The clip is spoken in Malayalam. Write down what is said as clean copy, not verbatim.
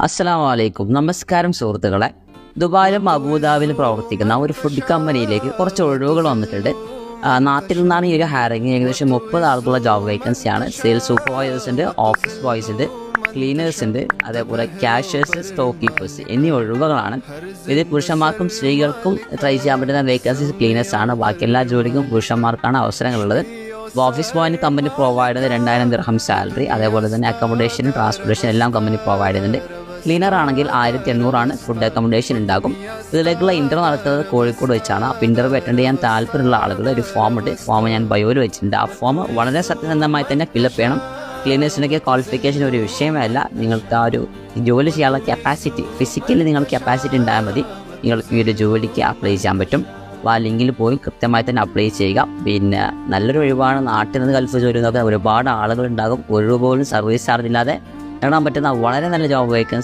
അസ്സലാമു അലൈക്കും. നമസ്കാരം സുഹൃത്തുക്കളെ. ദുബായിലും അബുദാബിയിലും പ്രവർത്തിക്കുന്ന ഒരു ഫുഡ് കമ്പനിയിലേക്ക് കുറച്ച് ഒഴിവുകൾ വന്നിട്ടുണ്ട്. നാട്ടിൽ നിന്നാണ് ഈ ഒരു ഹയറിങ്. ഏകദേശം 30 ആളുകളുള്ള ജോബ് വേക്കൻസിയാണ്. സെയിൽസ് സൂപ്പർവൈസേഴ്സ് ഉണ്ട്, ഓഫീസ് ബോയ്സ് ഉണ്ട്, ക്ലീനേഴ്സ് ഉണ്ട്, അതേപോലെ ക്യാഷേഴ്സ്, സ്റ്റോക്ക് കീപ്പേഴ്സ് എന്നീ ഒഴിവുകളാണ്. ഇത് പുരുഷന്മാർക്കും സ്ത്രീകൾക്കും ട്രൈ ചെയ്യാൻ പറ്റുന്ന വേക്കൻസീസ് ക്ലീനേഴ്സ് ആണ്. ബാക്കി എല്ലാ ജോലിക്കും പുരുഷന്മാർക്കാണ് അവസരങ്ങളുള്ളത്. ഓഫീസ് ബോയിന് കമ്പനി പ്രൊവൈഡ് ചെയ്യുന്നത് 2000 ദിർഹം സാലറി, അതേപോലെ തന്നെ അക്കോമഡേഷനും ട്രാൻസ്പോർട്ടേഷൻ എല്ലാം കമ്പനി പ്രൊവൈഡ് ചെയ്യുന്നുണ്ട്. ക്ലീനർ ആണെങ്കിൽ 1800 ഫുഡ് അക്കോമഡേഷൻ ഉണ്ടാകും. ഇതിലേക്കുള്ള ഇൻ്റർവ്യൂ നടത്തുന്നത് കോഴിക്കോട് വെച്ചാണ്. അപ്പോൾ ഇൻ്റർവ്യൂ അറ്റൻഡ് ചെയ്യാൻ താല്പര്യമുള്ള ആളുകൾ ഒരു ഫോം ഞാൻ ബയോയിൽ വെച്ചിട്ടുണ്ട്. ആ ഫോം വളരെ സത്യസന്ധമായി തന്നെ ഫില്ലപ്പ് ചെയ്യണം. ക്ലീനേഴ്സിനൊക്കെ ക്വാളിഫിക്കേഷൻ ഒരു വിഷയമല്ല. നിങ്ങൾക്ക് ആ ഒരു ജോലി ചെയ്യാനുള്ള കപ്പാസിറ്റി, ഫിസിക്കലി നിങ്ങൾക്ക് കപ്പാസിറ്റി ഉണ്ടായാൽ മതി, നിങ്ങൾക്ക് ഈ ഒരു ജോലിക്ക് അപ്ലൈ ചെയ്യാൻ പറ്റും. ആ ലിങ്കിൽ പോയി കൃത്യമായി തന്നെ അപ്ലൈ ചെയ്യുക. പിന്നെ നല്ലൊരു ഒഴിവാണ്. നാട്ടിൽ നിന്ന് ഗൾഫ് ജോലി നോക്കാൻ ഒരുപാട് ആളുകളുണ്ടാകും. ഒഴിവ് പോലും സർവീസ് ചാർജ് ഇല്ലാതെ നേടാൻ പറ്റുന്ന വളരെ നല്ല ജോബ് വേക്കൻസി